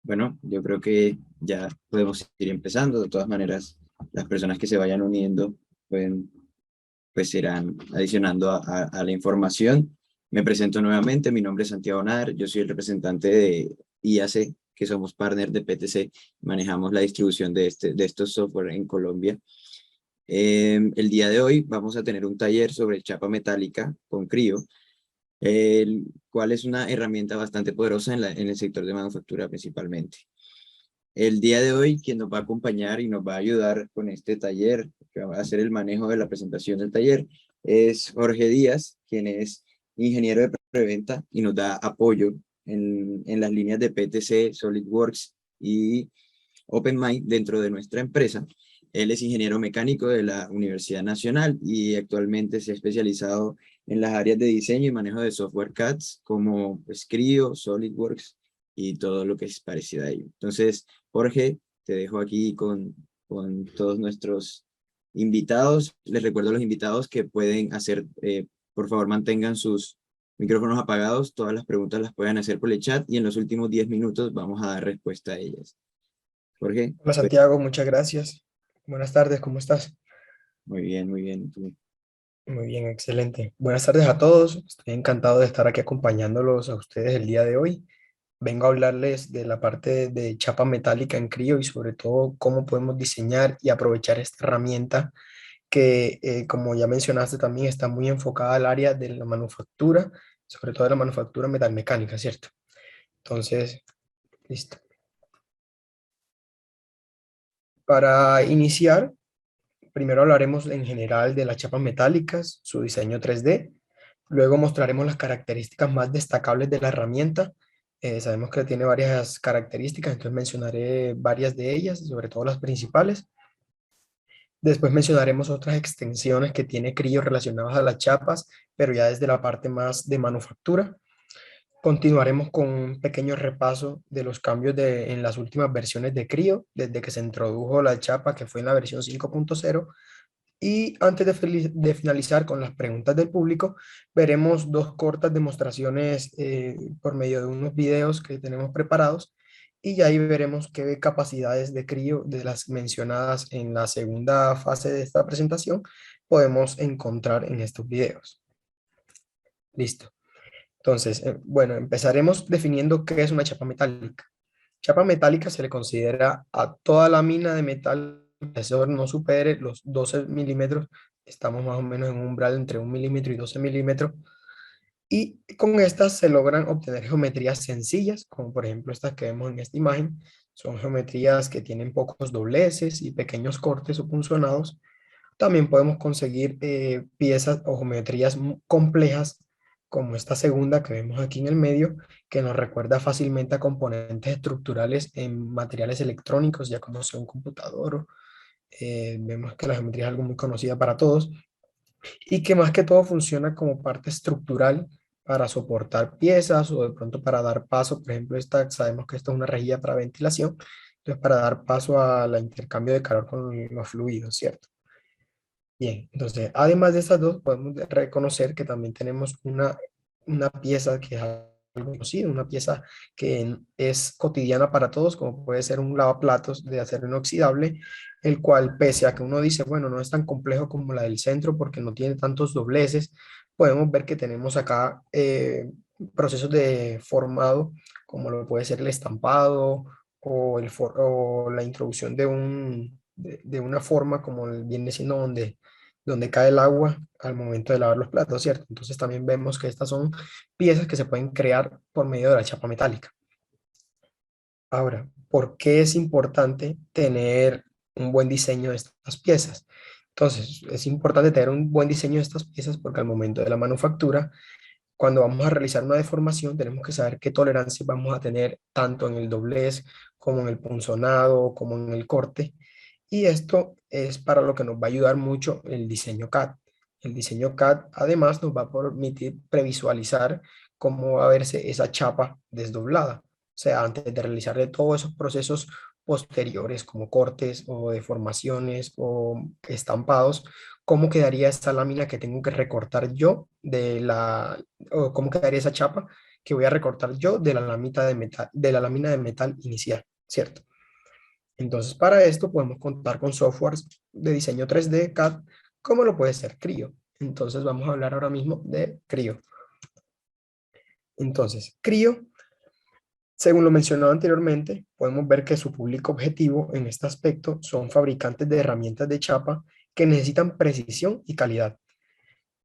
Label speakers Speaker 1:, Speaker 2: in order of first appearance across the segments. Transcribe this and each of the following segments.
Speaker 1: Bueno, yo creo que ya podemos ir empezando. De todas maneras, las personas que se vayan uniendo pueden, pues irán adicionando a la información. Me presento nuevamente, mi nombre es Santiago Nadar, yo soy el representante de IAC, que somos partner de PTC, manejamos la distribución de estos software en Colombia. El día de hoy vamos a tener un taller sobre chapa metálica con Crio, el cual es una herramienta bastante poderosa en el sector de manufactura principalmente. El día de hoy, quien nos va a acompañar y nos va a ayudar con este taller, que va a hacer el manejo de la presentación del taller, es Jorge Díaz, quien es ingeniero de preventa y nos da apoyo en las líneas de PTC, SolidWorks y OpenMind dentro de nuestra empresa. Él es ingeniero mecánico de la Universidad Nacional y actualmente se ha especializado en las áreas de diseño y manejo de software CADs como Creo, SolidWorks y todo lo que es parecido a ello. Entonces, Jorge, te dejo aquí con todos nuestros invitados. Les recuerdo a los invitados que pueden hacer, por favor, mantengan sus micrófonos apagados. Todas las preguntas las pueden hacer por el chat y en los últimos 10 minutos vamos a dar respuesta a ellas. Jorge,
Speaker 2: Hola Santiago, muchas gracias. Buenas tardes, ¿cómo estás?
Speaker 1: muy bien, muy bien. Tú.
Speaker 2: Muy bien, excelente. Buenas tardes a todos. Estoy encantado de estar aquí acompañándolos a ustedes el día de hoy. Vengo a hablarles de la parte de chapa metálica en Crio y sobre todo cómo podemos diseñar y aprovechar esta herramienta que, como ya mencionaste, también está muy enfocada al área de la manufactura, sobre todo de la manufactura metalmecánica, ¿cierto? Entonces, listo. Para iniciar, primero hablaremos en general de las chapas metálicas, su diseño 3D. Luego mostraremos las características más destacables de la herramienta. Sabemos que tiene varias características, entonces mencionaré varias de ellas, sobre todo las principales. Después mencionaremos otras extensiones que tiene Crio relacionadas a las chapas, pero ya desde la parte más de manufactura. Continuaremos con un pequeño repaso de los cambios en las últimas versiones de Crio, desde que se introdujo la chapa, que fue en la versión 5.0. Y antes de finalizar con las preguntas del público, veremos dos cortas demostraciones por medio de unos videos que tenemos preparados y ya ahí veremos qué capacidades de crío de las mencionadas en la segunda fase de esta presentación podemos encontrar en estos videos. Listo. Entonces, bueno, empezaremos definiendo qué es una chapa metálica. Chapa metálica se le considera a toda lámina de metal que el espesor no supere los 12 milímetros. Estamos más o menos en un umbral entre 1 milímetro y 12 milímetros. Y con estas se logran obtener geometrías sencillas, como por ejemplo estas que vemos en esta imagen. Son geometrías que tienen pocos dobleces y pequeños cortes o punzonados. También podemos conseguir piezas o geometrías complejas, como esta segunda que vemos aquí en el medio, que nos recuerda fácilmente a componentes estructurales en materiales electrónicos, ya como sea un computador. Vemos que la geometría es algo muy conocida para todos y que más que todo funciona como parte estructural para soportar piezas o de pronto para dar paso. Por ejemplo, sabemos que esto es una rejilla para ventilación, entonces para dar paso al intercambio de calor con los fluidos, ¿cierto? Bien, entonces, además de estas dos, podemos reconocer que también tenemos una pieza que es algo conocido, una pieza que es cotidiana para todos, como puede ser un lavaplatos de acero inoxidable, el cual, pese a que uno dice, bueno, no es tan complejo como la del centro porque no tiene tantos dobleces, podemos ver que tenemos acá procesos de formado, como lo puede ser el estampado o la introducción de una forma como viene siendo donde cae el agua al momento de lavar los platos, ¿cierto? Entonces también vemos que estas son piezas que se pueden crear por medio de la chapa metálica. Ahora, ¿por qué es importante tener un buen diseño de estas piezas? Entonces, es importante tener un buen diseño de estas piezas porque al momento de la manufactura, cuando vamos a realizar una deformación, tenemos que saber qué tolerancia vamos a tener tanto en el doblez como en el punzonado, como en el corte. Y esto es para lo que nos va a ayudar mucho el diseño CAD. El diseño CAD además nos va a permitir previsualizar cómo va a verse esa chapa desdoblada. O sea, antes de realizarle todos esos procesos posteriores como cortes o deformaciones o estampados, cómo quedaría esta lámina que tengo que recortar yo o cómo quedaría esa chapa que voy a recortar yo de la lámina de metal inicial, ¿cierto? Entonces, para esto podemos contar con softwares de diseño 3D CAD, como lo puede ser Creo. Entonces, vamos a hablar ahora mismo de Creo. Entonces, Creo, según lo mencionado anteriormente, podemos ver que su público objetivo en este aspecto son fabricantes de herramientas de chapa que necesitan precisión y calidad.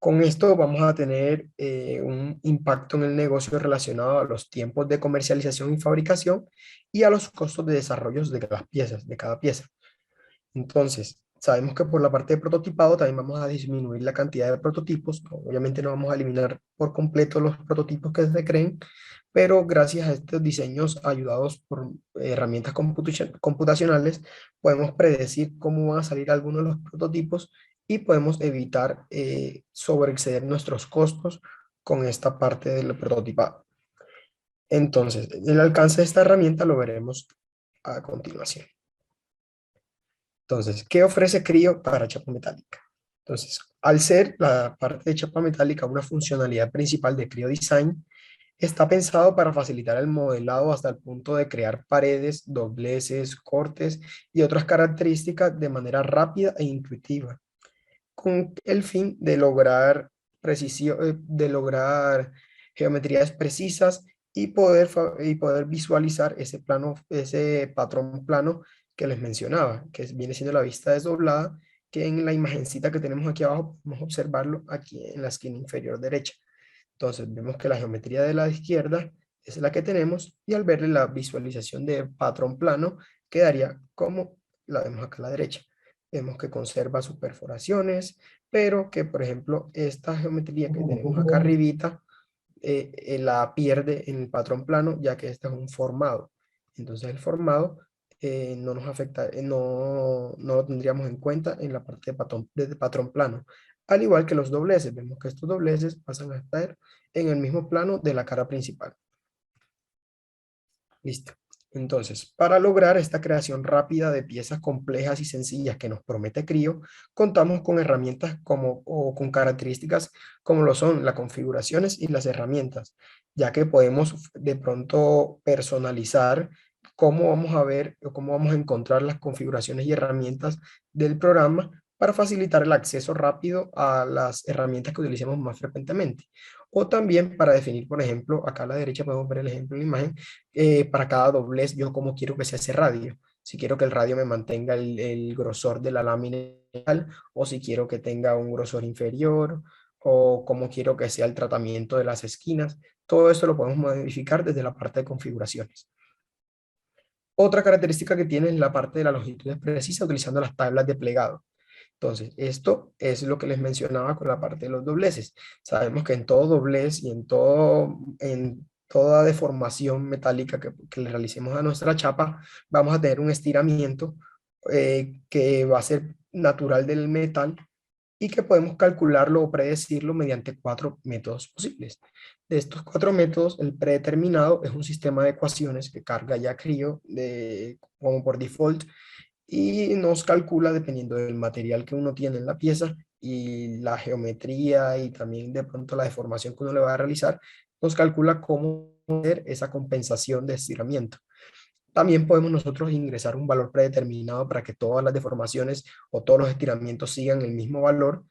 Speaker 2: Con esto vamos a tener un impacto en el negocio relacionado a los tiempos de comercialización y fabricación y a los costos de desarrollo de las piezas, de cada pieza. Entonces, sabemos que por la parte de prototipado también vamos a disminuir la cantidad de prototipos. Obviamente no vamos a eliminar por completo los prototipos que se creen, pero gracias a estos diseños ayudados por herramientas computacionales, podemos predecir cómo van a salir algunos de los prototipos y podemos evitar sobreexceder nuestros costos con esta parte del prototipado. Entonces, el alcance de esta herramienta lo veremos a continuación. Entonces, ¿qué ofrece Creo para chapa metálica? Entonces, al ser la parte de chapa metálica una funcionalidad principal de Creo Design, está pensado para facilitar el modelado hasta el punto de crear paredes, dobleces, cortes y otras características de manera rápida e intuitiva, con el fin de lograr precisión, de lograr geometrías precisas y poder visualizar ese plano, ese patrón plano que les mencionaba, que viene siendo la vista desdoblada, que en la imagencita que tenemos aquí abajo podemos observarlo aquí en la esquina inferior derecha. Entonces vemos que la geometría de la izquierda es la que tenemos y al verle la visualización de patrón plano quedaría como la vemos acá a la derecha. Vemos que conserva sus perforaciones, pero que por ejemplo esta geometría que tenemos acá arribita la pierde en el patrón plano, ya que este es un formado. Entonces el formado no nos afecta, no lo tendríamos en cuenta en la parte de patrón plano. Al igual que los dobleces, vemos que estos dobleces pasan a estar en el mismo plano de la cara principal. Listo. Entonces, para lograr esta creación rápida de piezas complejas y sencillas que nos promete Creo, contamos con herramientas o con características como lo son las configuraciones y las herramientas, ya que podemos de pronto personalizar cómo vamos a ver o cómo vamos a encontrar las configuraciones y herramientas del programa para facilitar el acceso rápido a las herramientas que utilicemos más frecuentemente. O también para definir, por ejemplo, acá a la derecha podemos ver el ejemplo en la imagen, para cada doblez yo cómo quiero que sea ese radio. Si quiero que el radio me mantenga el grosor de la lámina o si quiero que tenga un grosor inferior o cómo quiero que sea el tratamiento de las esquinas. Todo esto lo podemos modificar desde la parte de configuraciones. Otra característica que tiene es la parte de la longitud precisa utilizando las tablas de plegado. Entonces, esto es lo que les mencionaba con la parte de los dobleces. Sabemos que en todo doblez y en toda deformación metálica que le realicemos a nuestra chapa, vamos a tener un estiramiento que va a ser natural del metal y que podemos calcularlo o predecirlo mediante 4 métodos posibles. De estos 4 métodos, el predeterminado es un sistema de ecuaciones que carga ya Creo como por default y nos calcula dependiendo del material que uno tiene en la pieza y la geometría y también de pronto la deformación que uno le va a realizar, nos calcula cómo hacer esa compensación de estiramiento. También podemos nosotros ingresar un valor predeterminado para que todas las deformaciones o todos los estiramientos sigan el mismo valor.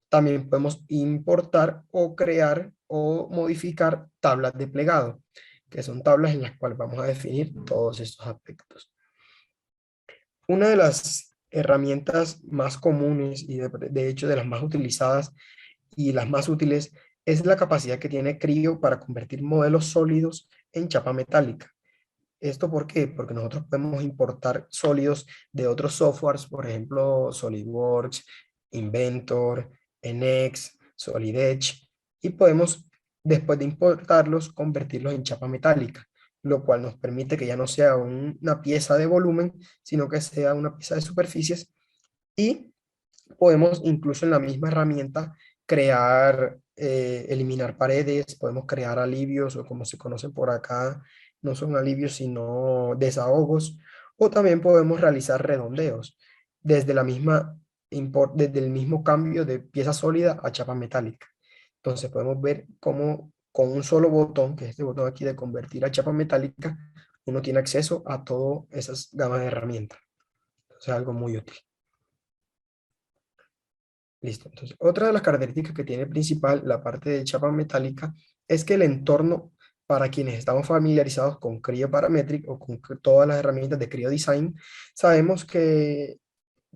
Speaker 2: También podemos importar o crear o modificar tablas de plegado, que son tablas en las cuales vamos a definir todos estos aspectos. Una de las herramientas más comunes y de hecho de las más utilizadas y las más útiles es la capacidad que tiene Creo para convertir modelos sólidos en chapa metálica. ¿Esto por qué? Porque nosotros podemos importar sólidos de otros softwares, por ejemplo, SolidWorks, Inventor, NX, Solid Edge, y podemos, después de importarlos, convertirlos en chapa metálica, lo cual nos permite que ya no sea una pieza de volumen, sino que sea una pieza de superficies, y podemos incluso en la misma herramienta crear, eliminar paredes, podemos crear alivios o como se conocen por acá, no son alivios sino desahogos, o también podemos realizar redondeos desde desde el mismo cambio de pieza sólida a chapa metálica. Entonces podemos ver cómo con un solo botón, que es este botón aquí de convertir a chapa metálica, uno tiene acceso a todas esas gamas de herramientas. Entonces, algo muy útil. Listo. Entonces, otra de las características que tiene principal la parte de chapa metálica es que el entorno, para quienes estamos familiarizados con Creo Parametric o con todas las herramientas de Creo Design, sabemos que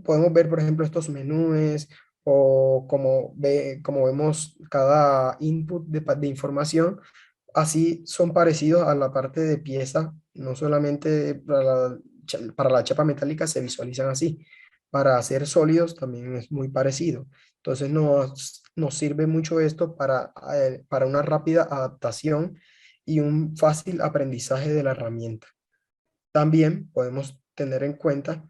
Speaker 2: podemos ver, por ejemplo, estos menús o como vemos cada input de información, así son parecidos a la parte de pieza, no solamente para la chapa metálica se visualizan así, para hacer sólidos también es muy parecido. Entonces nos sirve mucho esto para una rápida adaptación y un fácil aprendizaje de la herramienta. También podemos tener en cuenta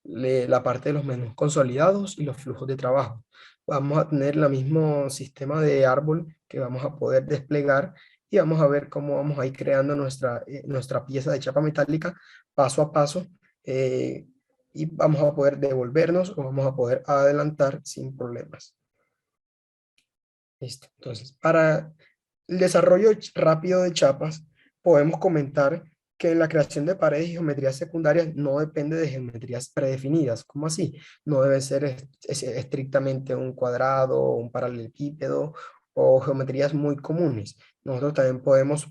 Speaker 2: la parte de los menús consolidados y los flujos de trabajo. Vamos a tener el mismo sistema de árbol que vamos a poder desplegar y vamos a ver cómo vamos a ir creando nuestra pieza de chapa metálica paso a paso, y vamos a poder devolvernos o vamos a poder adelantar sin problemas. Listo. Entonces, para el desarrollo rápido de chapas, podemos comentar que en la creación de paredes y geometrías secundarias no depende de geometrías predefinidas. ¿Cómo así? No debe ser estrictamente un cuadrado, un paralelepípedo o geometrías muy comunes. Nosotros también podemos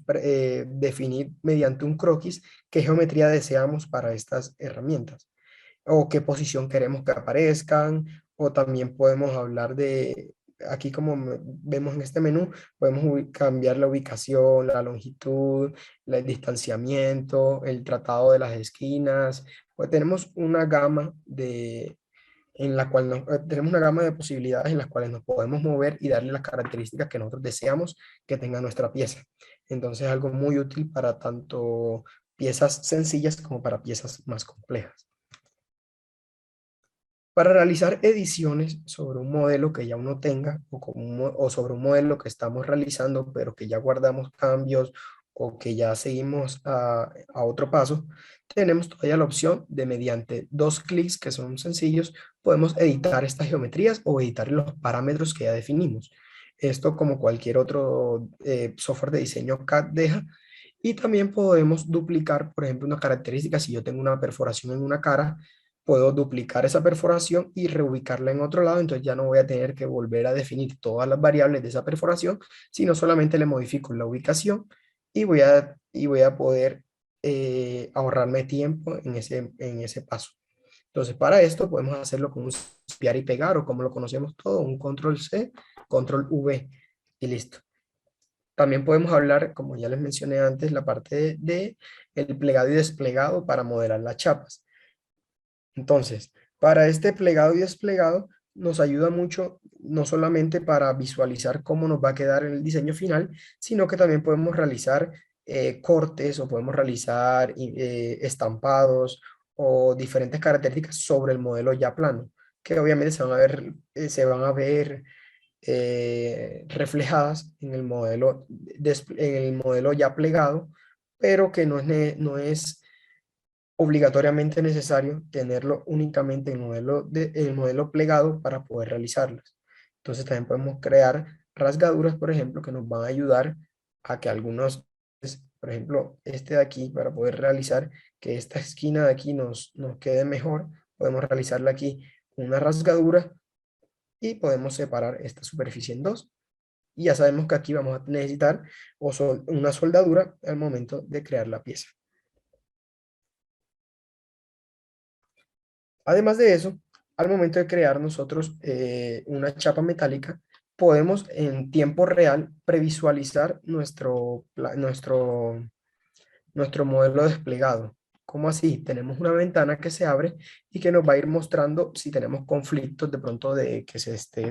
Speaker 2: definir mediante un croquis qué geometría deseamos para estas herramientas o qué posición queremos que aparezcan, o también podemos hablar de, aquí como vemos en este menú, podemos cambiar la ubicación, la longitud, el distanciamiento, el tratado de las esquinas, pues tenemos una gama tenemos una gama de posibilidades en las cuales nos podemos mover y darle las características que nosotros deseamos que tenga nuestra pieza. Entonces, algo muy útil para tanto piezas sencillas como para piezas más complejas. Para realizar ediciones sobre un modelo que ya uno tenga o sobre un modelo que estamos realizando, pero que ya guardamos cambios o que ya seguimos a otro paso, tenemos todavía la opción de mediante dos clics que son sencillos, podemos editar estas geometrías o editar los parámetros que ya definimos. Esto como cualquier otro software de diseño CAD deja. Y también podemos duplicar, por ejemplo, una característica. Si yo tengo una perforación en una cara, puedo duplicar esa perforación y reubicarla en otro lado, entonces ya no voy a tener que volver a definir todas las variables de esa perforación, sino solamente le modifico la ubicación y voy a poder ahorrarme tiempo en ese paso. Entonces, para esto podemos hacerlo con un copiar y pegar, o como lo conocemos todo, un control C, control V y listo. También podemos hablar, como ya les mencioné antes, la parte de el plegado y desplegado para modelar las chapas. Entonces, para este plegado y desplegado nos ayuda mucho, no solamente para visualizar cómo nos va a quedar en el diseño final, sino que también podemos realizar cortes o podemos realizar estampados o diferentes características sobre el modelo ya plano, que obviamente se van a ver reflejadas en el modelo ya plegado, pero que no es obligatoriamente necesario tenerlo únicamente en el modelo plegado para poder realizarlas. Entonces también podemos crear rasgaduras, por ejemplo, que nos van a ayudar a que por ejemplo, este de aquí, para poder realizar que esta esquina de aquí nos quede mejor, podemos realizarla aquí una rasgadura y podemos separar esta superficie en dos. Y ya sabemos que aquí vamos a necesitar una soldadura al momento de crear la pieza. Además de eso, al momento de crear nosotros una chapa metálica, podemos en tiempo real previsualizar nuestro modelo desplegado. ¿Cómo así? Tenemos una ventana que se abre y que nos va a ir mostrando si tenemos conflictos de pronto de que se esté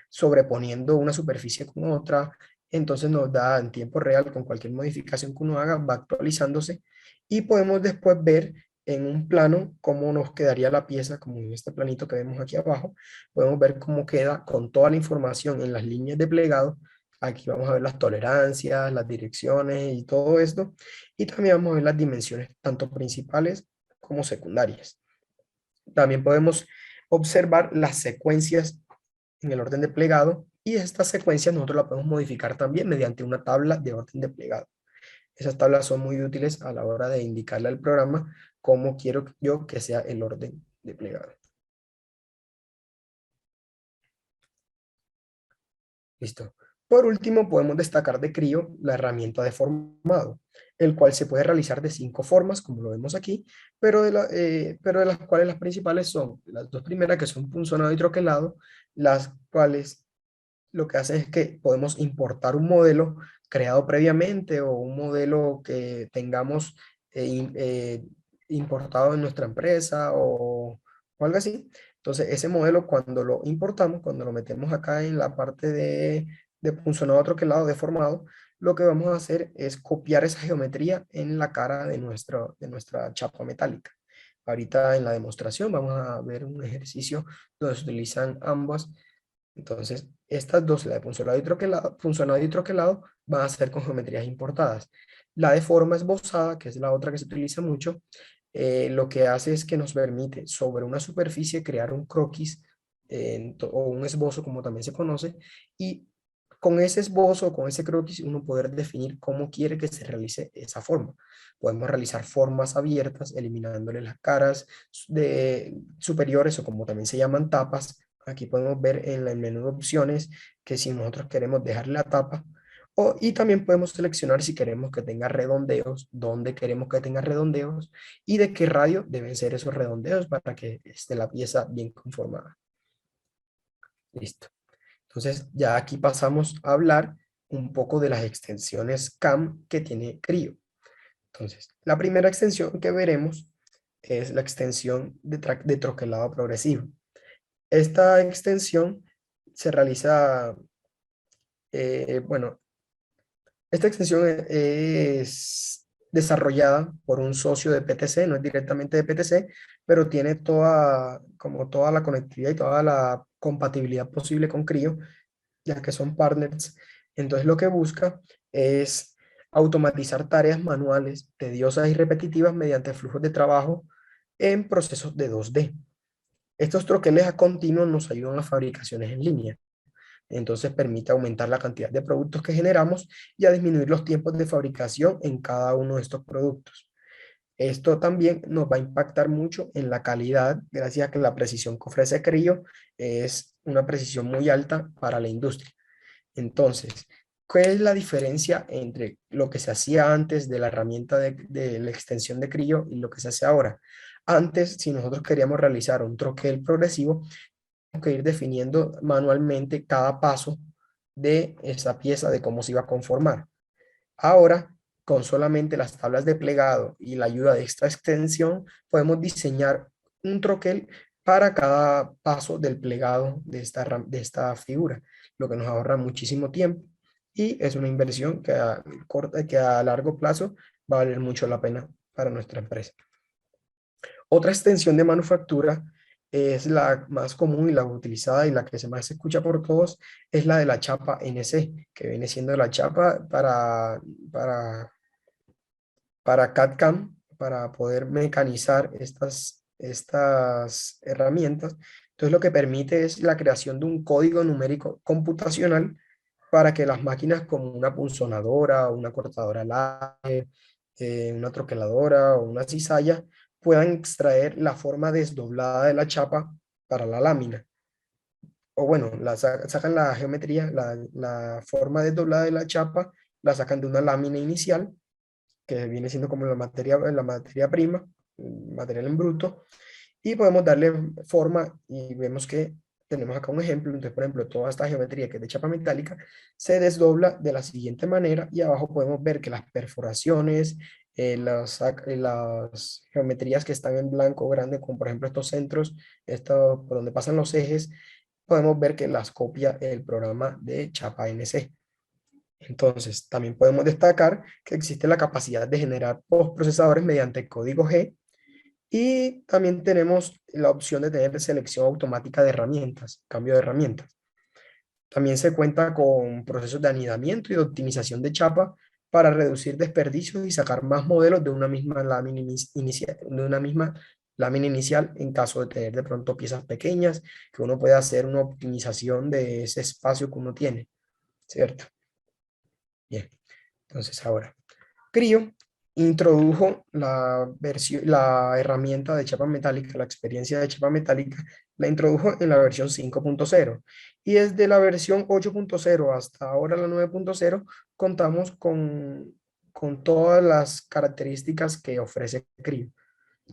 Speaker 2: sobreponiendo una superficie con otra. Entonces nos da en tiempo real, con cualquier modificación que uno haga, va actualizándose y podemos después ver en un plano cómo nos quedaría la pieza, como en este planito que vemos aquí abajo. Podemos ver cómo queda con toda la información en las líneas de plegado. Aquí vamos a ver las tolerancias, las direcciones y todo esto. Y también vamos a ver las dimensiones, tanto principales como secundarias. También podemos observar las secuencias en el orden de plegado Y esta secuencia nosotros la podemos modificar también mediante una tabla de orden de plegado. Esas tablas son muy útiles a la hora de indicarle al programa cómo quiero yo que sea el orden de plegado. Listo. Por último, podemos destacar de Crio la herramienta de formado, el cual se puede realizar de 5 formas, como lo vemos aquí, pero de las cuales las principales son las dos primeras, que son punzonado y troquelado, las cuales lo que hace es que podemos importar un modelo creado previamente o un modelo que tengamos importado en nuestra empresa o algo así. Entonces, ese modelo cuando lo importamos, cuando lo metemos acá en la parte de punzonado troquelado deformado, lo que vamos a hacer es copiar esa geometría en la cara de nuestra chapa metálica. Ahorita en la demostración vamos a ver un ejercicio donde se utilizan ambas. Entonces, estas dos, la de punzonado y troquelado, van a ser con geometrías importadas. La de forma esbozada, que es la otra que se utiliza mucho, lo que hace es que nos permite sobre una superficie crear un croquis o un esbozo, como también se conoce, y con ese esbozo, con ese croquis, uno poder definir cómo quiere que se realice esa forma. Podemos realizar formas abiertas, eliminándole las caras superiores o como también se llaman tapas. Aquí podemos ver en el menú de opciones que si nosotros queremos dejarle la tapa, y también podemos seleccionar si queremos que tenga redondeos, dónde queremos que tenga redondeos y de qué radio deben ser esos redondeos para que esté la pieza bien conformada. Listo. Entonces ya aquí pasamos a hablar un poco de las extensiones CAM que tiene Crio. Entonces, la primera extensión que veremos es la extensión de troquelado progresivo. Esta extensión se realiza, bueno, esta extensión es desarrollada por un socio de PTC, no es directamente de PTC, pero tiene como toda la conectividad y toda la compatibilidad posible con Crio, ya que son partners. Entonces lo que busca es automatizar tareas manuales tediosas y repetitivas mediante flujos de trabajo en procesos de 2D. Estos troqueles a continuo nos ayudan a fabricaciones en línea. Entonces permite aumentar la cantidad de productos que generamos y a disminuir los tiempos de fabricación en cada uno de estos productos. Esto también nos va a impactar mucho en la calidad, gracias a que la precisión que ofrece Crio es una precisión muy alta para la industria. Entonces, ¿cuál es la diferencia entre lo que se hacía antes de la herramienta de la extensión de Crio y lo que se hace ahora? Antes, si nosotros queríamos realizar un troquel progresivo, que ir definiendo manualmente cada paso de esa pieza, de cómo se iba a conformar. Ahora, con solamente las tablas de plegado y la ayuda de esta extensión, podemos diseñar un troquel para cada paso del plegado de esta figura, lo que nos ahorra muchísimo tiempo y es una inversión que a largo plazo va a valer mucho la pena para nuestra empresa. Otra extensión de manufactura es la más común y la utilizada y la que se más se escucha por todos, es la de la chapa NC, que viene siendo la chapa para CAD/CAM, para poder mecanizar estas herramientas. Entonces lo que permite es la creación de un código numérico computacional para que las máquinas como una punzonadora, una cortadora láser, una troqueladora o una cizalla puedan extraer la forma desdoblada de la chapa para la lámina. O bueno, sacan la geometría, la forma desdoblada de la chapa, la sacan de una lámina inicial, que viene siendo como la materia prima, material en bruto, y podemos darle forma y vemos que tenemos acá un ejemplo. Entonces, por ejemplo, toda esta geometría que es de chapa metálica se desdobla de la siguiente manera y abajo podemos ver que las perforaciones, las geometrías que están en blanco grande, como por ejemplo estos centros, esto por donde pasan los ejes, podemos ver que las copia el programa de chapa NC. Entonces, también podemos destacar que existe la capacidad de generar postprocesadores mediante el código G y también tenemos la opción de tener selección automática de herramientas, cambio de herramientas. También se cuenta con procesos de anidamiento y de optimización de chapa para reducir desperdicios y sacar más modelos de una misma lámina inicial, de una misma lámina inicial en caso de tener de pronto piezas pequeñas, que uno pueda hacer una optimización de ese espacio que uno tiene, ¿cierto? Bien, entonces ahora, Creo introdujo la herramienta de chapa metálica, la experiencia de chapa metálica, la introdujo en la versión 5.0 y desde la versión 8.0 hasta ahora la 9.0 contamos con todas las características que ofrece Creo.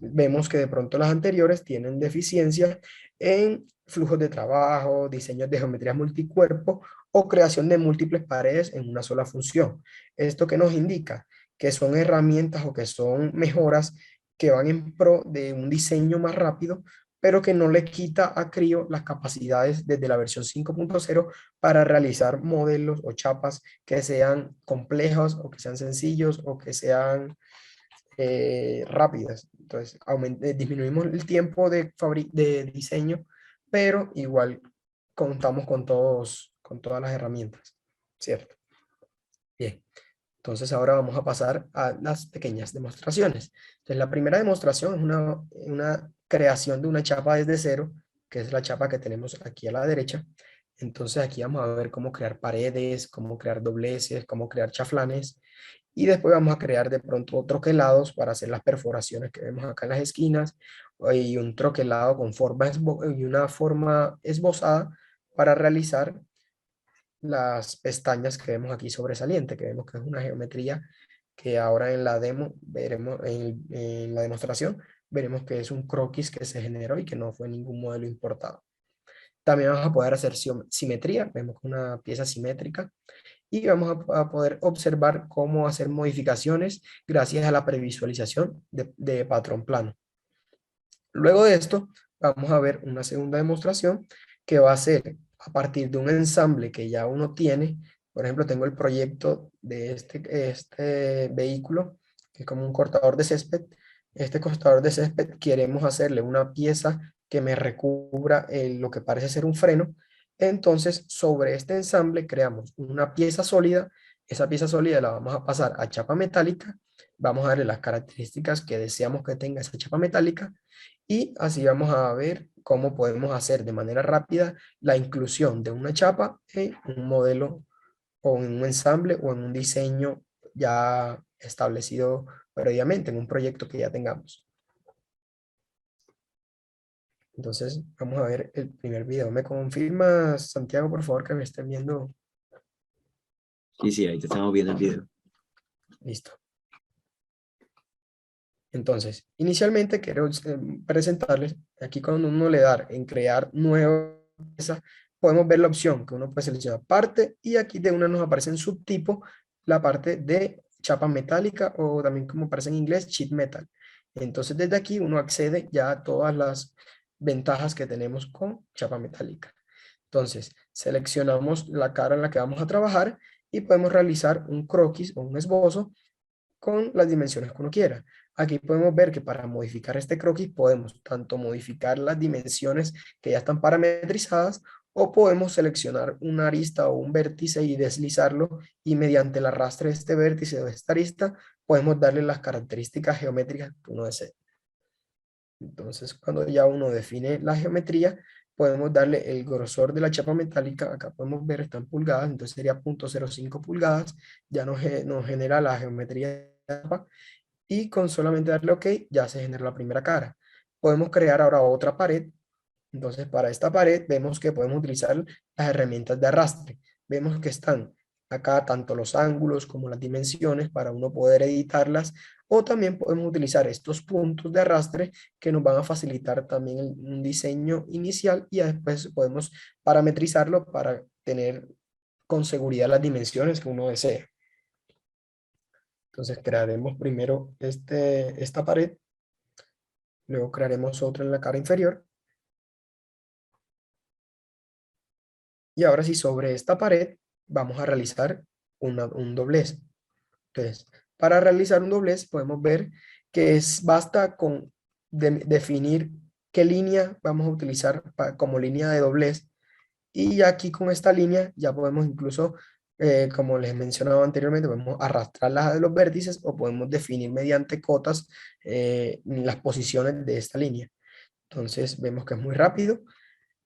Speaker 2: Vemos que de pronto las anteriores tienen deficiencia en flujos de trabajo, diseños de geometrías multicuerpo o creación de múltiples paredes en una sola función. ¿Esto qué nos indica? Que son herramientas o que son mejoras que van en pro de un diseño más rápido, pero que no le quita a Creo las capacidades desde la versión 5.0 para realizar modelos o chapas que sean complejos o que sean sencillos o que sean rápidas. Entonces, disminuimos el tiempo de diseño, pero igual contamos con todas las herramientas, ¿cierto? Bien, entonces ahora vamos a pasar a las pequeñas demostraciones. Entonces, la primera demostración es una creación de una chapa desde cero, que es la chapa que tenemos aquí a la derecha. Entonces aquí vamos a ver cómo crear paredes, cómo crear dobleces, cómo crear chaflanes. Y después vamos a crear de pronto troquelados para hacer las perforaciones que vemos acá en las esquinas y un troquelado con y una forma esbozada para realizar las pestañas que vemos aquí sobresaliente, que vemos que es una geometría que ahora en la demo veremos, en la demostración, veremos que es un croquis que se generó y que no fue ningún modelo importado. También vamos a poder hacer simetría, vemos una pieza simétrica y vamos a poder observar cómo hacer modificaciones gracias a la previsualización de patrón plano. Luego de esto, vamos a ver una segunda demostración que va a ser a partir de un ensamble que ya uno tiene. Por ejemplo, tengo el proyecto de este vehículo, que es como un cortador de césped. Este cortador de césped queremos hacerle una pieza que me recubra lo que parece ser un freno. Entonces, sobre este ensamble creamos una pieza sólida. Esa pieza sólida la vamos a pasar a chapa metálica. Vamos a darle las características que deseamos que tenga esa chapa metálica y así vamos a ver cómo podemos hacer de manera rápida la inclusión de una chapa en un modelo o en un ensamble o en un diseño ya establecido previamente, en un proyecto que ya tengamos. Entonces, vamos a ver el primer video. ¿Me confirmas, Santiago, por favor, que me estén viendo?
Speaker 1: Sí, sí, ahí te estamos viendo el video.
Speaker 2: Listo. Entonces, inicialmente quiero presentarles, aquí cuando uno le da en crear nueva pieza, podemos ver la opción que uno puede seleccionar parte y aquí de una nos aparece en subtipo la parte de chapa metálica o también como aparece en inglés, sheet metal. Entonces desde aquí uno accede ya a todas las ventajas que tenemos con chapa metálica. Entonces seleccionamos la cara en la que vamos a trabajar y podemos realizar un croquis o un esbozo con las dimensiones que uno quiera. Aquí podemos ver que para modificar este croquis podemos tanto modificar las dimensiones que ya están parametrizadas o podemos seleccionar una arista o un vértice y deslizarlo y mediante el arrastre de este vértice o de esta arista podemos darle las características geométricas que uno desee. Entonces cuando ya uno define la geometría podemos darle el grosor de la chapa metálica, acá podemos ver está en pulgadas, entonces sería 0.05 pulgadas, ya nos genera la geometría de la chapa y con solamente darle OK ya se genera la primera cara. Podemos crear ahora otra pared. Entonces para esta pared vemos que podemos utilizar las herramientas de arrastre. Vemos que están acá tanto los ángulos como las dimensiones para uno poder editarlas o también podemos utilizar estos puntos de arrastre que nos van a facilitar también un diseño inicial y después podemos parametrizarlo para tener con seguridad las dimensiones que uno desee. Entonces crearemos primero esta pared, luego crearemos otra en la cara inferior. Y ahora sí, sobre esta pared vamos a realizar un doblez. Entonces, para realizar un doblez podemos ver que basta con definir qué línea vamos a utilizar como línea de doblez. Y aquí con esta línea ya podemos incluso como les mencionaba anteriormente, podemos arrastrar los vértices o podemos definir mediante cotas las posiciones de esta línea. Entonces vemos que es muy rápido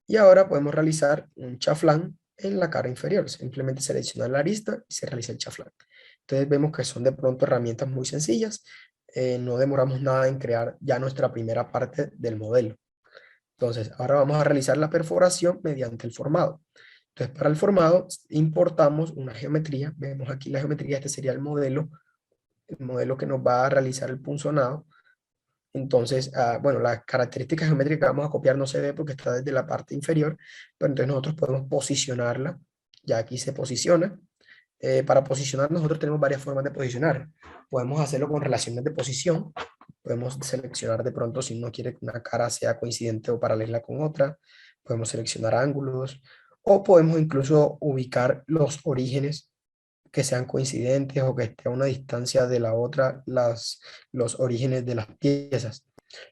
Speaker 2: y ahora podemos realizar un chaflán en la cara inferior. Simplemente seleccionar la arista y se realiza el chaflán. Entonces vemos que son de pronto herramientas muy sencillas. No demoramos nada en crear ya nuestra primera parte del modelo. Entonces ahora vamos a realizar la perforación mediante el formado. Entonces para el formado importamos una geometría. Vemos aquí la geometría, este sería el modelo que nos va a realizar el punzonado. Entonces, bueno, las características geométricas que vamos a copiar no se ve porque está desde la parte inferior, pero entonces nosotros podemos posicionarla. Ya aquí se posiciona. Para posicionar nosotros tenemos varias formas de posicionar. Podemos hacerlo con relaciones de posición. Podemos seleccionar de pronto si uno quiere que una cara sea coincidente o paralela con otra. Podemos seleccionar ángulos o podemos incluso ubicar los orígenes que sean coincidentes o que esté a una distancia de la otra los orígenes de las piezas.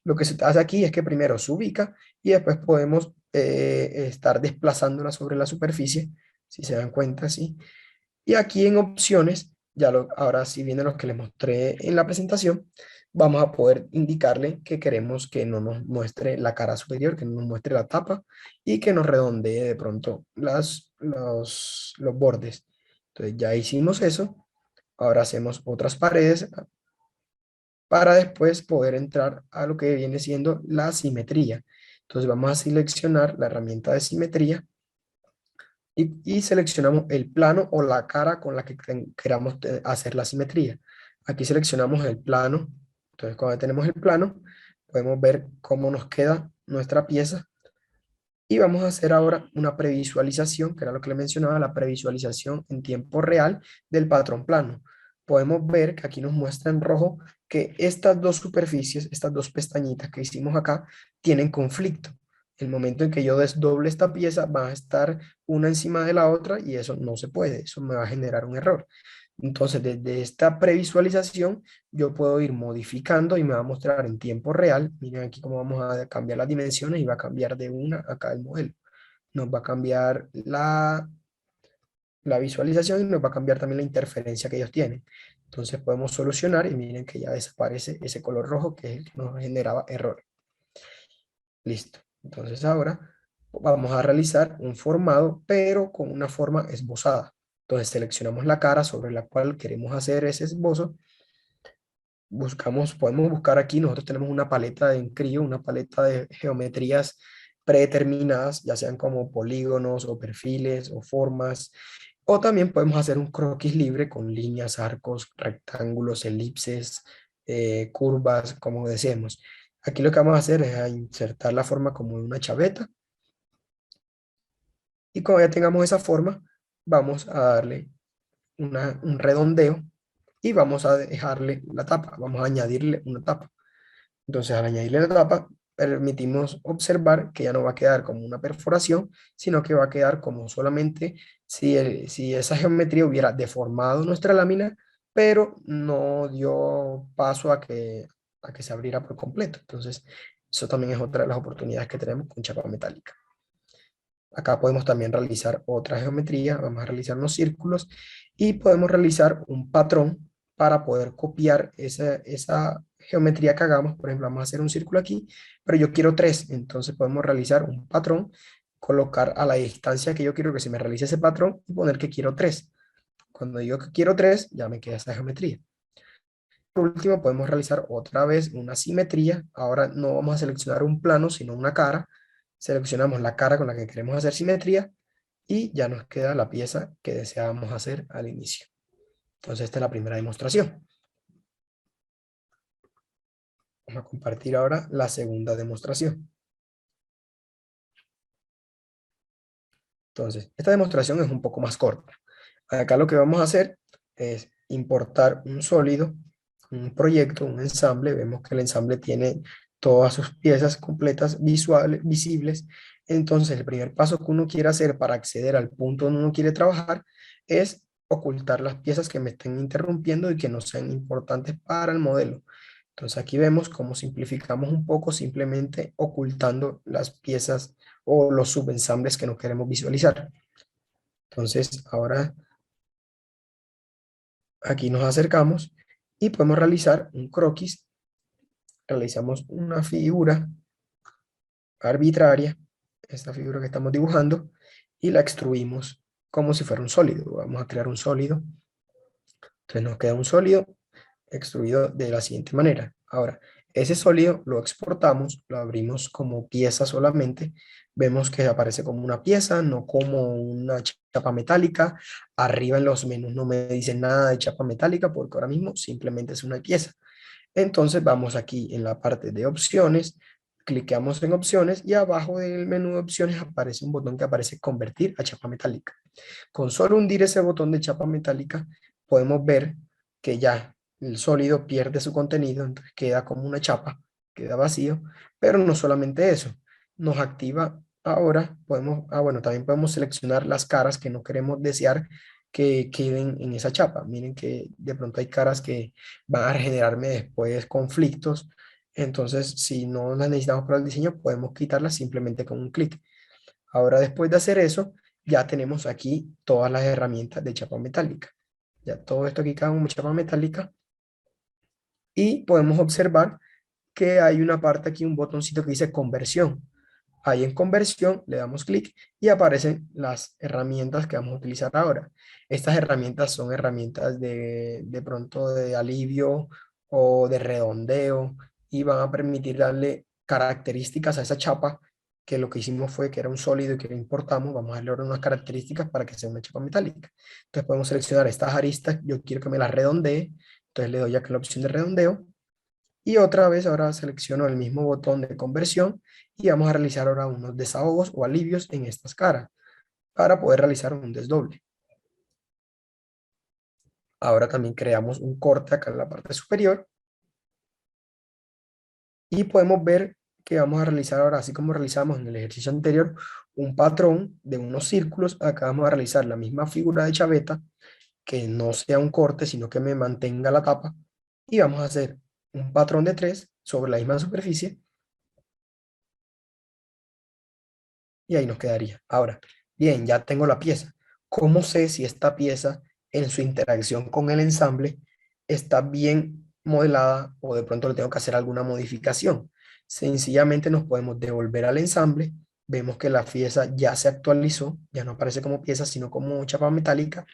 Speaker 2: Lo que se hace aquí es que primero se ubica y después podemos estar desplazándola sobre la superficie, si se dan cuenta, ¿sí? Y aquí en opciones, ahora sí vienen los que les mostré en la presentación, vamos a poder indicarle que queremos que no nos muestre la cara superior, que no nos muestre la tapa y que nos redondee de pronto los bordes. Entonces ya hicimos eso. Ahora hacemos otras paredes para después poder entrar a lo que viene siendo la simetría. Entonces vamos a seleccionar la herramienta de simetría y seleccionamos el plano o la cara con la que queramos hacer la simetría. Aquí seleccionamos el plano. Entonces cuando tenemos el plano, podemos ver cómo nos queda nuestra pieza. Y vamos a hacer ahora una previsualización, que era lo que le mencionaba, la previsualización en tiempo real del patrón plano. Podemos ver que aquí nos muestra en rojo que estas dos superficies, estas dos pestañitas que hicimos acá, tienen conflicto. El momento en que yo desdoble esta pieza, va a estar una encima de la otra y eso no se puede, eso me va a generar un error. Entonces, desde esta previsualización, yo puedo ir modificando y me va a mostrar en tiempo real. Miren aquí cómo vamos a cambiar las dimensiones y va a cambiar de una acá el modelo. Nos va a cambiar la visualización y nos va a cambiar también la interferencia que ellos tienen. Entonces podemos solucionar y miren que ya desaparece ese color rojo que es el que nos generaba error. Listo. Entonces ahora vamos a realizar un formado, pero con una forma esbozada. Entonces seleccionamos la cara sobre la cual queremos hacer ese esbozo. Podemos buscar aquí, nosotros tenemos una paleta de Encrio, una paleta de geometrías predeterminadas, ya sean como polígonos o perfiles o formas, o también podemos hacer un croquis libre con líneas, arcos, rectángulos, elipses, curvas, como deseemos. Aquí lo que vamos a hacer es a insertar la forma como de una chaveta y cuando ya tengamos esa forma, vamos a darle un redondeo y vamos a dejarle la tapa, vamos a añadirle una tapa. Entonces, al añadirle la tapa, permitimos observar que ya no va a quedar como una perforación, sino que va a quedar como solamente si esa geometría hubiera deformado nuestra lámina, pero no dio paso a que se abriera por completo. Entonces, eso también es otra de las oportunidades que tenemos con chapa metálica. Acá podemos también realizar otra geometría, vamos a realizar unos círculos y podemos realizar un patrón para poder copiar esa geometría que hagamos. Por ejemplo, vamos a hacer un círculo aquí, pero yo quiero tres, entonces podemos realizar un patrón, colocar a la distancia que yo quiero que se me realice ese patrón y poner que quiero tres. Cuando digo que quiero tres, ya me queda esa geometría. Por último, podemos realizar otra vez una simetría. Ahora no vamos a seleccionar un plano, sino una cara. Seleccionamos la cara con la que queremos hacer simetría y ya nos queda la pieza que deseábamos hacer al inicio. Entonces, esta es la primera demostración. Vamos a compartir ahora la segunda demostración. Entonces, esta demostración es un poco más corta. Acá lo que vamos a hacer es importar un sólido, un proyecto, un ensamble. Vemos que el ensamble tiene todas sus piezas completas, visibles. Entonces, el primer paso que uno quiere hacer para acceder al punto donde uno quiere trabajar es ocultar las piezas que me estén interrumpiendo y que no sean importantes para el modelo. Entonces, aquí vemos cómo simplificamos un poco simplemente ocultando las piezas o los subensambles que no queremos visualizar. Entonces, ahora Aquí nos acercamos y podemos realizar un croquis. Realizamos una figura arbitraria, esta figura que estamos dibujando, y la extruimos como si fuera un sólido. Vamos a crear un sólido. Entonces nos queda un sólido extruido de la siguiente manera. Ahora, ese sólido lo exportamos, lo abrimos como pieza solamente. Vemos que aparece como una pieza, no como una chapa metálica. Arriba en los menús no me dicen nada de chapa metálica porque ahora mismo simplemente es una pieza. Entonces vamos aquí en la parte de opciones, cliqueamos en opciones y abajo del menú de opciones aparece un botón que aparece convertir a chapa metálica. Con solo hundir ese botón de chapa metálica podemos ver que ya el sólido pierde su contenido, entonces queda como una chapa, queda vacío, pero no solamente eso, nos activa ahora, bueno, también podemos seleccionar las caras que no queremos desear que queden en esa chapa. Miren que de pronto hay caras que van a generarme después conflictos, entonces si no las necesitamos para el diseño, podemos quitarlas simplemente con un clic. Ahora después de hacer eso, ya tenemos aquí todas las herramientas de chapa metálica. Ya todo esto aquí cabe como chapa metálica y podemos observar que hay una parte aquí, un botoncito que dice conversión. Ahí en conversión le damos clic y aparecen las herramientas que vamos a utilizar ahora. Estas herramientas son herramientas de pronto de alivio o de redondeo y van a permitir darle características a esa chapa que lo que hicimos fue que era un sólido y que lo importamos. Vamos a darle ahora unas características para que sea una chapa metálica. Entonces podemos seleccionar estas aristas. Yo quiero que me las redondee. Entonces le doy aquí la opción de redondeo y otra vez ahora selecciono el mismo botón de conversión y vamos a realizar ahora unos desahogos o alivios en estas caras para poder realizar un desdoble. Ahora también creamos un corte acá en la parte superior y podemos ver que vamos a realizar ahora, así como realizamos en el ejercicio anterior, un patrón de unos círculos. Acá vamos a realizar la misma figura de chaveta, que no sea un corte, sino que me mantenga la tapa. Y vamos a hacer un patrón de 3 sobre la misma superficie y ahí nos quedaría. Ahora, bien, ya tengo la pieza. ¿Cómo sé si esta pieza en su interacción con el ensamble está bien modelada o de pronto le tengo que hacer alguna modificación? Sencillamente nos podemos devolver al ensamble, vemos que la pieza ya se actualizó, ya no aparece como pieza, sino como chapa metálica,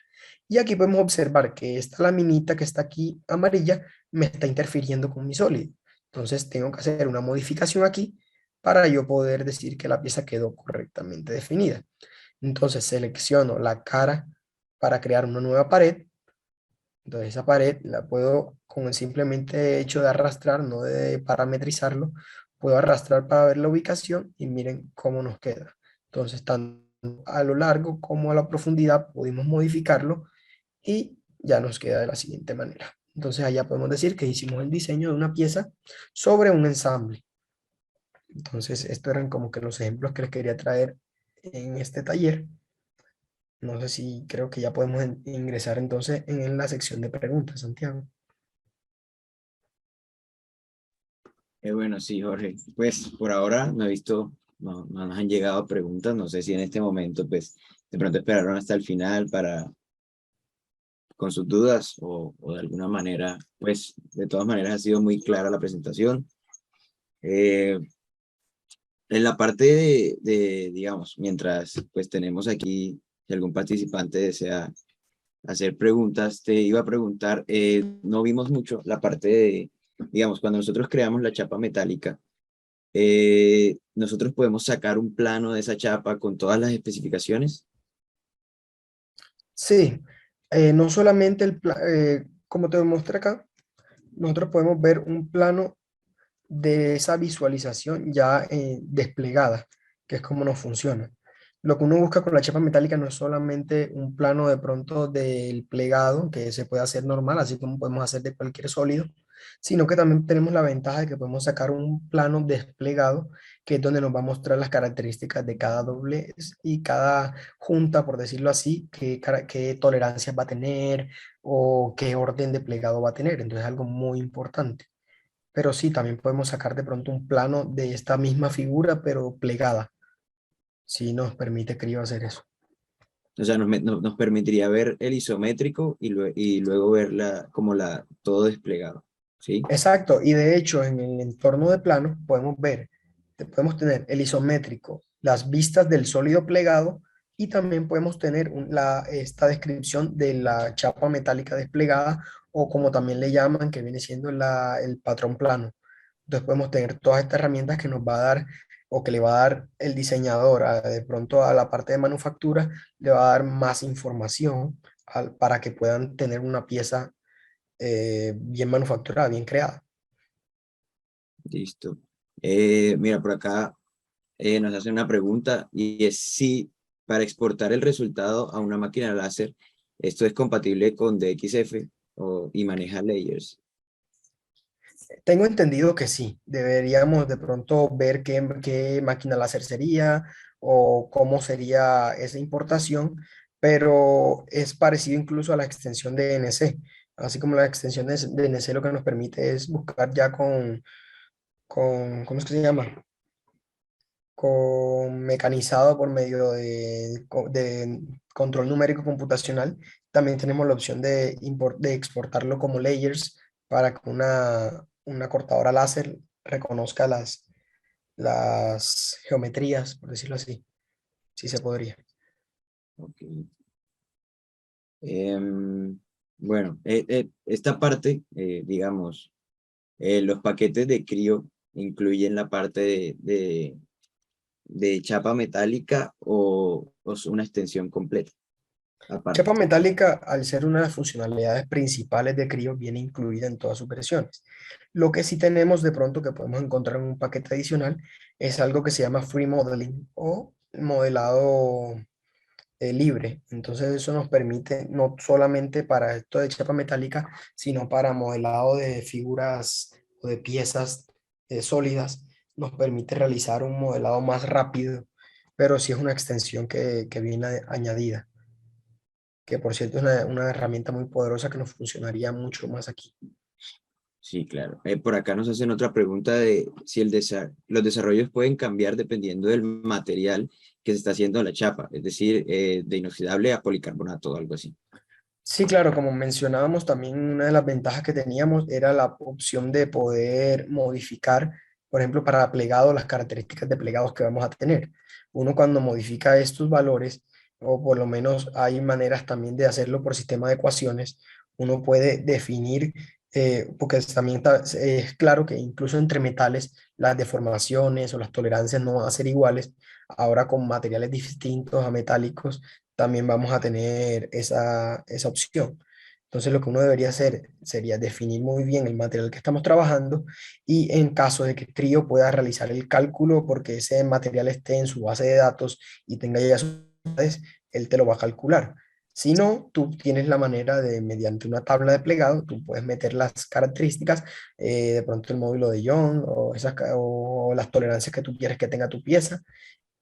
Speaker 2: y aquí podemos observar que esta laminita que está aquí amarilla me está interfiriendo con mi sólido. Entonces tengo que hacer una modificación aquí para yo poder decir que la pieza quedó correctamente definida. Entonces selecciono la cara para crear una nueva pared. Entonces esa pared la puedo, con el simplemente hecho de arrastrar, no de parametrizarlo, puedo arrastrar para ver la ubicación y miren cómo nos queda. Entonces tanto a lo largo como a la profundidad pudimos modificarlo y ya nos queda de la siguiente manera. Entonces allá podemos decir que hicimos el diseño de una pieza sobre un ensamble. Entonces, estos eran como que los ejemplos que les quería traer en este taller. No sé si creo que ya podemos ingresar entonces en la sección de preguntas, Santiago.
Speaker 1: Bueno, sí, Jorge. Pues por ahora no he visto, no nos han llegado preguntas. No sé si en este momento, pues, de pronto esperaron hasta el final para, con sus dudas o de alguna manera, pues, de todas maneras ha sido muy clara la presentación. Eh, en la parte digamos, mientras, pues, tenemos aquí, si algún participante desea hacer preguntas, te iba a preguntar, no vimos mucho la parte de, digamos, cuando nosotros creamos la chapa metálica, nosotros podemos sacar un plano de esa chapa con todas las especificaciones.
Speaker 2: Sí, no solamente como te mostré acá, nosotros podemos ver un plano de esa visualización ya desplegada, que es como nos funciona. Lo que uno busca con la chapa metálica no es solamente un plano de pronto del plegado, que se puede hacer normal, así como podemos hacer de cualquier sólido, sino que también tenemos la ventaja de que podemos sacar un plano desplegado, que es donde nos va a mostrar las características de cada doblez y cada junta, por decirlo así, qué tolerancias va a tener o qué orden de plegado va a tener. Entonces es algo muy importante. Pero sí, también podemos sacar de pronto un plano de esta misma figura, pero plegada. Sí nos permite Creo hacer eso.
Speaker 1: O sea, nos permitiría ver el isométrico y luego ver todo desplegado, ¿sí?
Speaker 2: Exacto, y de hecho en el entorno de plano podemos tener el isométrico, las vistas del sólido plegado y también podemos tener esta descripción de la chapa metálica desplegada o como también le llaman, que viene siendo el patrón plano. Entonces podemos tener todas estas herramientas que nos va a dar o que le va a dar el diseñador de pronto a la parte de manufactura, le va a dar más información para que puedan tener una pieza bien manufacturada, bien creada.
Speaker 1: Listo. Mira, por acá nos hace una pregunta y es si para exportar el resultado a una máquina láser, esto es compatible con DXF y maneja layers.
Speaker 2: Tengo entendido que sí, deberíamos de pronto ver qué máquina láser sería o cómo sería esa importación, pero es parecido incluso a la extensión de NC. Así como la extensión de NC lo que nos permite es buscar ya ¿cómo es que se llama? Con mecanizado por medio de control numérico computacional. También tenemos la opción de exportarlo como layers para que una cortadora láser reconozca las geometrías, por decirlo así. Sí se podría.
Speaker 1: Ok. Bueno, esta parte, digamos, los paquetes de crío incluyen la parte de chapa metálica o es una extensión completa,
Speaker 2: Chapa
Speaker 1: aparte.
Speaker 2: metálica, al ser una de las funcionalidades principales de Creo, viene incluida en todas sus versiones. Lo que sí tenemos de pronto que podemos encontrar en un paquete adicional es algo que se llama free modeling o modelado libre. Entonces eso nos permite no solamente para esto de chapa metálica, sino para modelado de figuras o de piezas sólidas, nos permite realizar un modelado más rápido, pero sí es una extensión que viene añadida, que por cierto es una herramienta muy poderosa que nos funcionaría mucho más aquí.
Speaker 1: Sí, claro. Por acá nos hacen otra pregunta de si los desarrollos pueden cambiar dependiendo del material que se está haciendo la chapa, es decir, de inoxidable a policarbonato o algo así.
Speaker 2: Sí, claro, como mencionábamos, también una de las ventajas que teníamos era la opción de poder modificar, por ejemplo, para plegado, las características de plegados que vamos a tener. Uno cuando modifica estos valores, o por lo menos hay maneras también de hacerlo por sistema de ecuaciones, uno puede definir, porque también es claro que incluso entre metales las deformaciones o las tolerancias no van a ser iguales. Ahora con materiales distintos a metálicos también vamos a tener esa opción. Entonces lo que uno debería hacer sería definir muy bien el material que estamos trabajando y en caso de que Trio pueda realizar el cálculo porque ese material esté en su base de datos y tenga ya sus unidades, él te lo va a calcular. Si no, tú tienes la manera de, mediante una tabla de plegado, tú puedes meter las características, de pronto el módulo de Young o las tolerancias que tú quieres que tenga tu pieza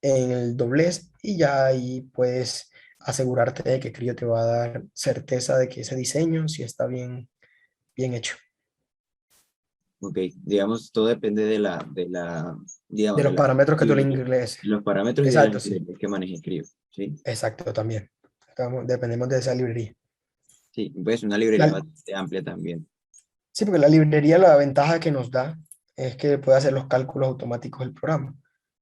Speaker 2: en el doblez y ya ahí puedes asegurarte de que Crio te va a dar certeza de que ese diseño sí está bien hecho,
Speaker 1: Ok, digamos, todo depende digamos,
Speaker 2: de
Speaker 1: de
Speaker 2: los
Speaker 1: la
Speaker 2: parámetros que tú le
Speaker 1: librería,
Speaker 2: ingleses.
Speaker 1: los parámetros y de las
Speaker 2: Exacto, sí,
Speaker 1: librerías que maneje Creo, ¿sí?
Speaker 2: exacto, también. Dependemos de esa librería.
Speaker 1: Sí, pues una librería
Speaker 2: La-
Speaker 1: bastante amplia también.
Speaker 2: sí, porque la librería la ventaja que nos da es que puede hacer los cálculos automáticos del programa,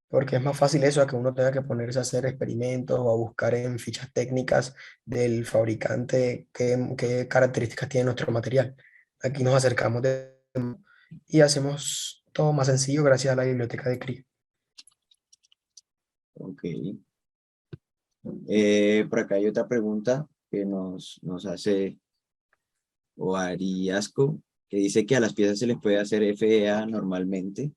Speaker 2: porque es más fácil eso a que uno tenga que ponerse a hacer experimentos o a buscar en fichas técnicas del fabricante qué características tiene nuestro material. Aquí nos acercamos y hacemos todo más sencillo gracias a la biblioteca de CRI.
Speaker 1: Ok. Por acá hay otra pregunta que nos hace Oariasco, que dice que a las piezas se les puede hacer FEA normalmente.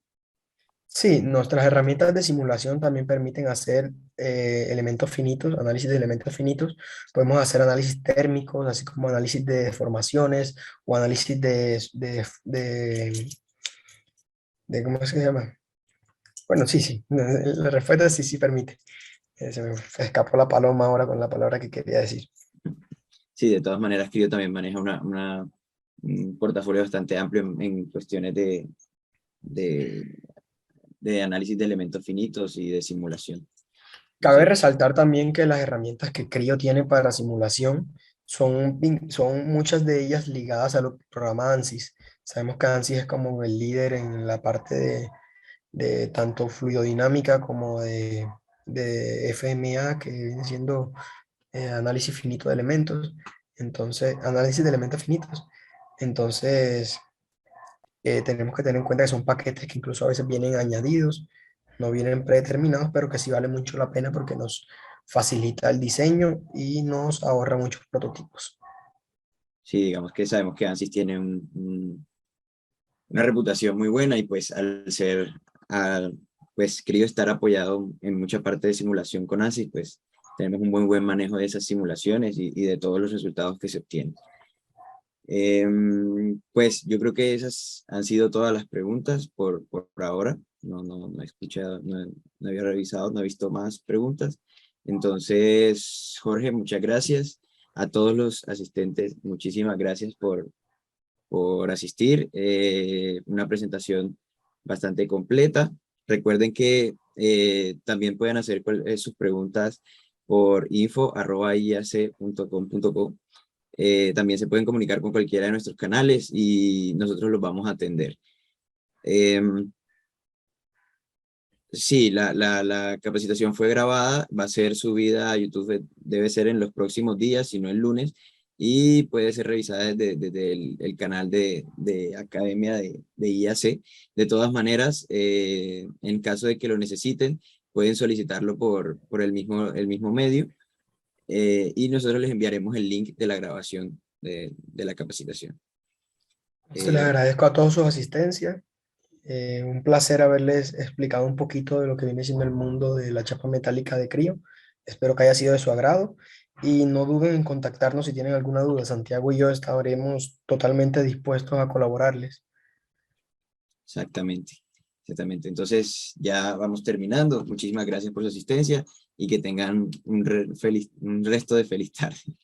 Speaker 2: Sí, nuestras herramientas de simulación también permiten hacer elementos finitos, análisis de elementos finitos. Podemos hacer análisis térmicos, así como análisis de deformaciones o análisis de ¿cómo es que se llama? Bueno, sí, sí, la respuesta sí, sí permite. Se me escapó la paloma ahora con la palabra que quería decir.
Speaker 1: Sí, de todas maneras, Creo también maneja un portafolio bastante amplio en cuestiones de, de análisis de elementos finitos y de simulación. No
Speaker 2: Cabe
Speaker 1: sé.
Speaker 2: resaltar también que las herramientas que Crio tiene para simulación son muchas de ellas ligadas al programa ANSYS. Sabemos que ANSYS es como el líder en la parte de tanto fluidodinámica como de FMA, que viene siendo análisis finito de elementos, entonces, análisis de elementos finitos. Entonces, tenemos que tener en cuenta que son paquetes que incluso a veces vienen añadidos, no vienen predeterminados, pero que sí vale mucho la pena porque nos facilita el diseño y nos ahorra muchos prototipos.
Speaker 1: Sí, digamos que sabemos que ANSYS tiene una reputación muy buena y pues pues querido estar apoyado en mucha parte de simulación con ANSYS, pues tenemos un buen manejo de esas simulaciones y de todos los resultados que se obtienen. Pues yo creo que esas han sido todas las preguntas por ahora. No he escuchado, no había revisado, no he visto más preguntas. Entonces, Jorge, muchas gracias. A todos los asistentes, muchísimas gracias por asistir. Una presentación bastante completa. Recuerden que también pueden hacer sus preguntas por info@iac.com.co. También se pueden comunicar con cualquiera de nuestros canales y nosotros los vamos a atender. Sí, la capacitación fue grabada, va a ser subida a YouTube, debe ser en los próximos días, si no el lunes, y puede ser revisada desde el canal de Academia de IAC. De todas maneras, en caso de que lo necesiten, pueden solicitarlo por el mismo medio, y nosotros les enviaremos el link de la grabación de la capacitación.
Speaker 2: Se les
Speaker 1: Eh,
Speaker 2: agradezco a todos su asistencia. Un placer haberles explicado un poquito de lo que viene siendo el mundo de la chapa metálica de Crio. Espero que haya sido de su agrado y no duden en contactarnos si tienen alguna duda. Santiago y yo estaremos totalmente dispuestos a colaborarles.
Speaker 1: Exactamente, exactamente. Entonces ya vamos terminando. Muchísimas gracias por su asistencia y que tengan un resto de feliz tarde.